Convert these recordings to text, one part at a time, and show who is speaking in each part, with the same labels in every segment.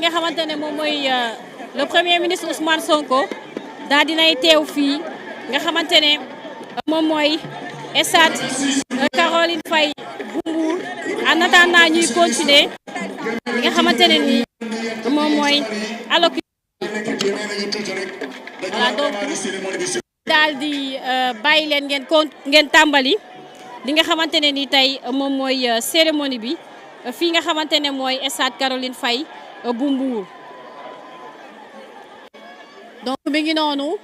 Speaker 1: nga xamante ne moom mooy le premier ministre Ousmane Sonko daal dinay teew fii nga xamante ne moom mooy stade Caroline Faye bu Mbour en attendant ñuy continuer li nga xamante ne nii moom mooy allocution. Voilà donc daal di bàyyi leen ngeen tàmbali li nga xamante ne nii tey moom mooy cérémonie bi fii nga xamante ne mooy stade Caroline Faye bu Mbour. Donc mi ngi noonu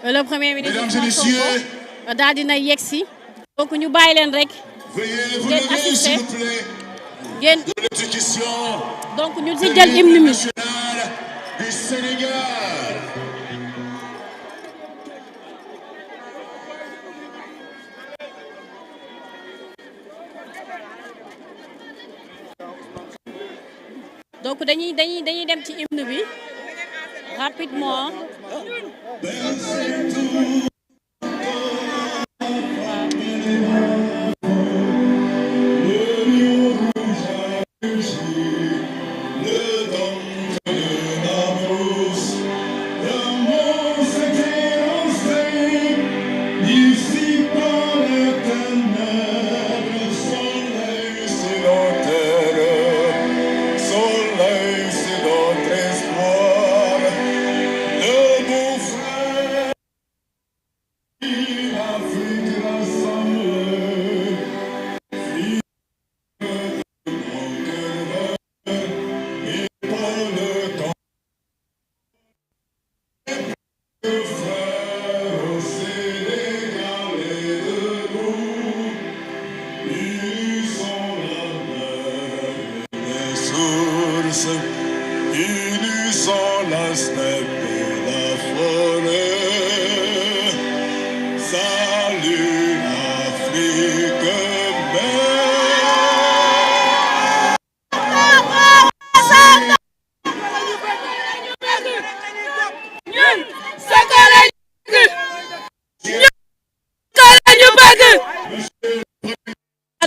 Speaker 1: le premier ministre Ousmane Sonko daal dina yegsi donc ñu bàyyi leen rek ngeen assister ngeen donc ñu si jël hymne mi. Donc dañuy dem ci hymne bi rapidement.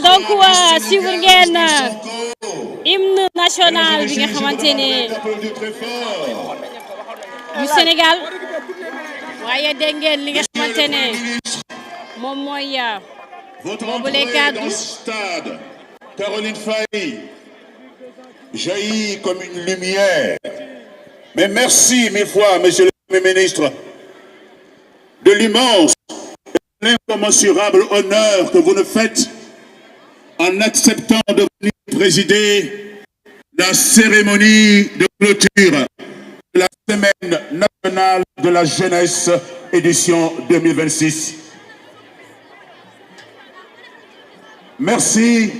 Speaker 1: Donc suivre ngeen hymne national bi nga xamante ne du Sénégal waaye dégg ngeen li nga xamante ne moom mooy boobu les cadres.
Speaker 2: Stade Caroline Faye jaillit comme une lumière. Mais merci mille fois, Monsieur le Premier ministre, de l'immense et l'incommensurable honneur que vous nous faites en acceptant de venir présider la cérémonie de clôture de la Semaine nationale de la jeunesse édition 2026. Merci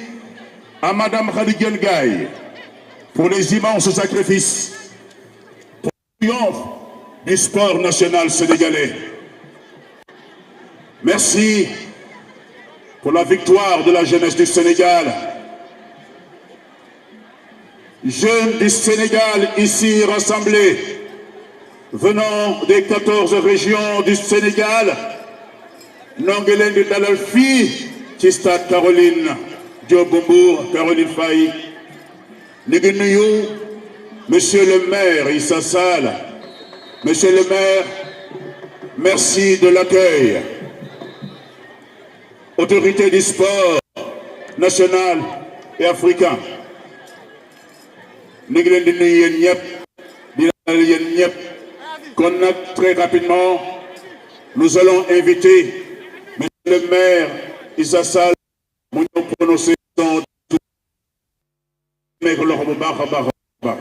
Speaker 2: à Madame Khady Ndiaye pour les immenses sacrifices pour le triomphe du sport national sénégalais. Merci pour la victoire de la jeunesse du Sénégal. Jeunes du Sénégal ici rassemblés, venant des 14 régions du Sénégal, noo ngi leen di dalal fii ci stade Caroline Diop bu Mbour, Caroline Faye. Ñu ngi nuyu Monsieur le maire Issa Sall. Monsieur le maire, merci de l'accueil. Autorité du sport national et africain. Ñu ngi leen di nuyu yéen ñëpp di dalal yéen ñëpp. Kon nag très rapidement nous allons inviter Monsieur le maire Issa Sall mu ñëw prononcer son nekk loxo bu baax a baax a baax.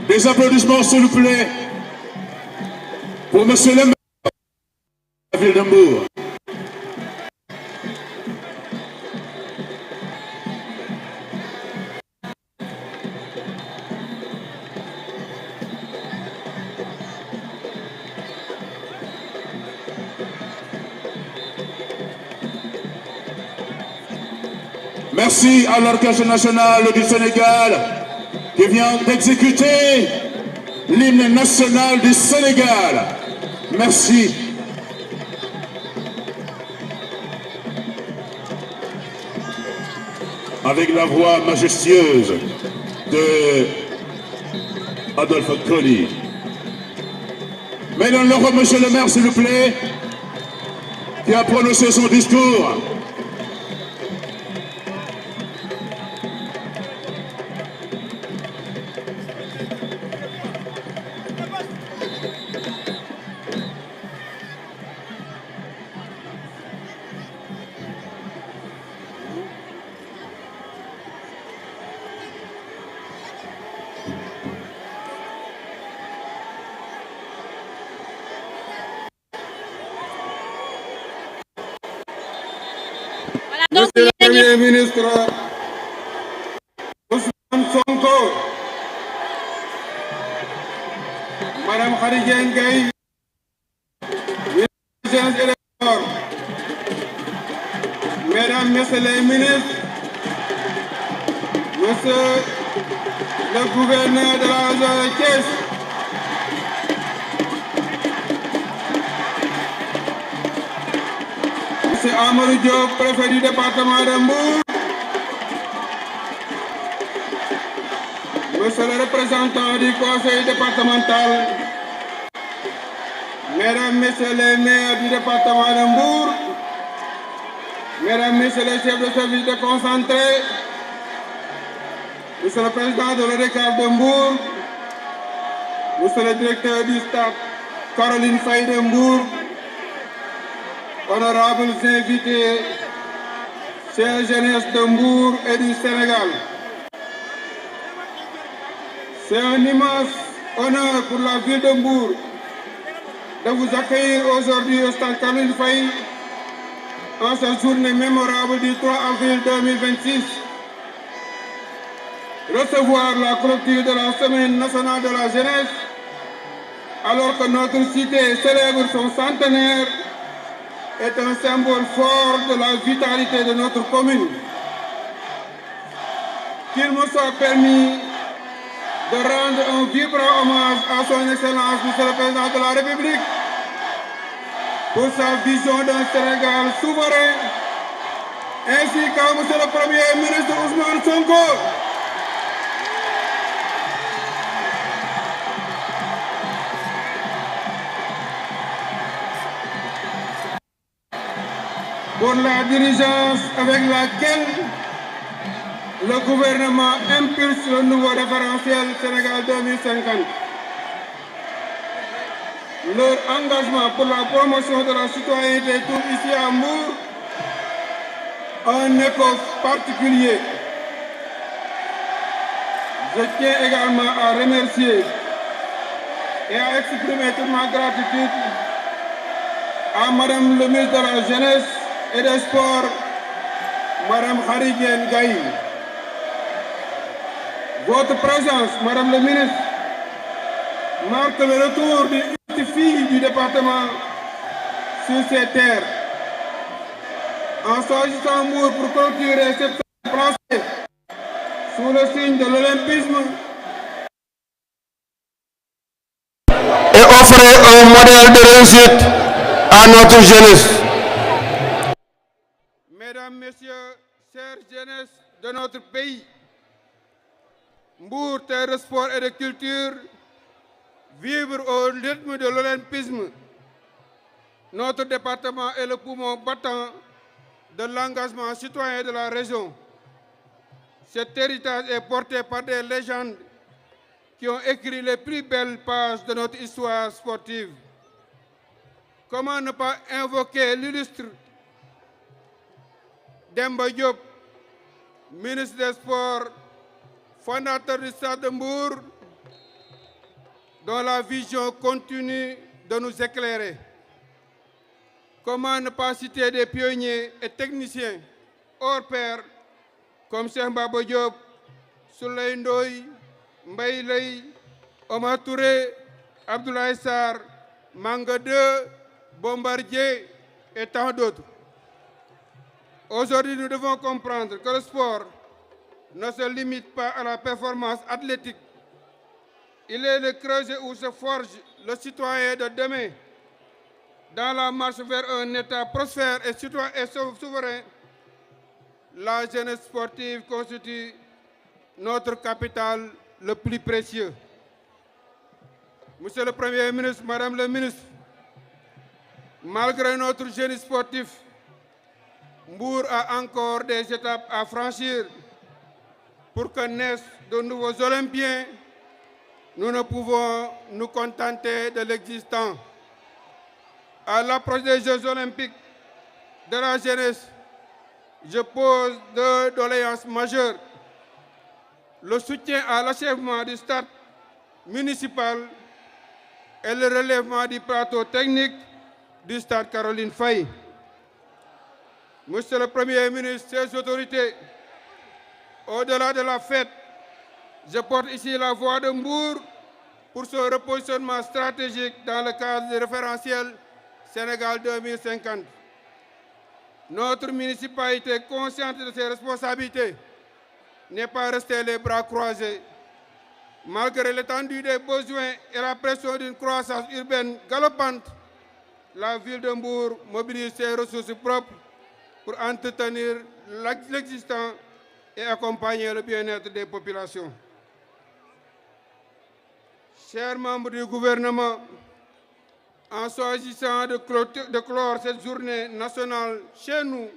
Speaker 2: Des applaudissements s'il vous plaît pour Monsieur le maire de la ville de Mbour. Merci à l'Orchestre national du Sénégal qui vient d'exécuter l'hymne national du Sénégal. Merci. Avec la voix majestueuse de Adolphe Colli. Mais dans le monsieur le maire, s'il vous plaît, qui a prononcé son discours.
Speaker 3: Monsieur le Premier ministre Ousmane Sonko, Madame Khady Diène Gaye, ministre de la Jeunesse et des Sports, Mesdames, Messieurs les ministres, Monsieur le gouverneur de la région de Thiès, Monsieur Amadou Diop, préfet du département de Mbour, Monsieur le représentant du conseil départemental, Mesdames, Messieurs les maires du département de Mbour, Mesdames, Messieurs les chefs de service déconcentrés, Monsieur le président de l'ODCAV de Mbour, Monsieur le directeur du stade Caroline Faye de Mbour, honorables invités, chers jeunesse de Mbour et du Sénégal. C'est un immense honneur pour la ville de Mbour de vous accueillir aujourd'hui au stade Caroline Faye en cette journée mémorable du 3 avril 2026. Recevoir la clôture de la Semaine nationale de la jeunesse alors que notre cité célèbre son centenaire est un symbole fort de la vitalité de notre commune. Qu'il me soit permis de rendre un vibrant hommage à son Excellence, Monsieur le Président de la République, pour sa vision d'un Sénégal souverain, ainsi qu'à Monsieur le Premier ministre Ousmane Sonko. Pour la diligence avec laquelle le gouvernement impulse le nouveau référentiel Sénégal 2050. Leur engagement pour la promotion de la citoyenneté tout ici à Mbour a un écho particulier. Je tiens également à remercier et à exprimer toute ma gratitude à Madame le ministre de la Jeunesse et des Sports, Madame Khady Diène Gaye. Votre présence, Madame le ministre, marque le retour d'une fille du département sur ces terres. En s'agissant Mbour pour clôturer cette placée sous le signe de l'olympisme
Speaker 4: et offrir un modèle de réussite à notre jeunesse.
Speaker 3: Mesdames, Messieurs, chères jeunesse de notre pays, Mbour, terre de sport et de culture, vivre au rythme de l'olympisme. Notre département est le poumon battant de l'engagement citoyen de la région. Cet héritage est porté par des légendes qui ont écrit les plus belles pages de notre histoire sportive. Comment ne pas invoquer l'illustre Demba Diop, ministre des Sports, fondateur du Stade de Mbour, dont la vision continue de nous éclairer. Comment ne pas citer des pionniers et techniciens hors pair comme Cheikh Baba Diop, Souley Ndoye, Mbaye Leye, Omar Touré, Abdoulaye Sarr, Manga 2, Bombardier et tant d'autres. Aujourd'hui, nous devons comprendre que le sport ne se limite pas à la performance athlétique. Il est le creuset où se forge le citoyen de demain. Dans la marche vers un État prospère et souverain, la jeunesse sportive constitue notre capital le plus précieux. Monsieur le Premier ministre, Madame le ministre, malgré notre génie sportif, Mbour a encore des étapes à franchir pour que naissent de nouveaux Olympiens. Nous ne pouvons nous contenter de l'existant. À l'approche des Jeux olympiques de la jeunesse, je pose deux doléances majeures. Le soutien à l'achèvement du stade municipal et le relèvement du plateau technique du stade Caroline Faye. Monsieur le Premier ministre, ces autorités, au-delà de la fête, je porte ici la voix de Mbour pour son repositionnement stratégique dans le cadre du référentiel Sénégal 2050. Notre municipalité, consciente de ses responsabilités, n'est pas restée les bras croisés. Malgré l'étendue des besoins et la pression d'une croissance urbaine galopante, la ville de Mbour mobilise ses ressources propres pour entretenir l'existant et accompagner le bien-être des populations. Chers membres du gouvernement, en choisissant de clore cette journée nationale chez nous,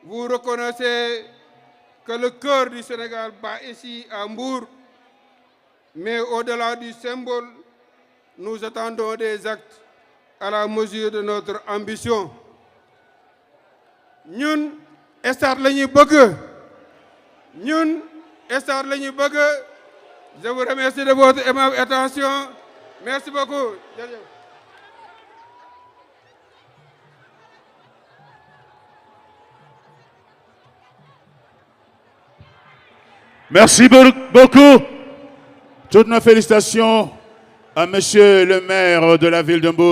Speaker 3: vous reconnaissez que le cœur du Sénégal bat ici à Mbour, mais au-delà du symbole, nous attendons des actes à la mesure de notre ambition. Ñun stade la ñuy bëgg. Ñun stade la ñuy bëgg. Je vous remercie de votre aimable attention. Merci beaucoup.
Speaker 2: Merci beaucoup. Toutes nos félicitations à Monsieur le maire de la ville de Mbour.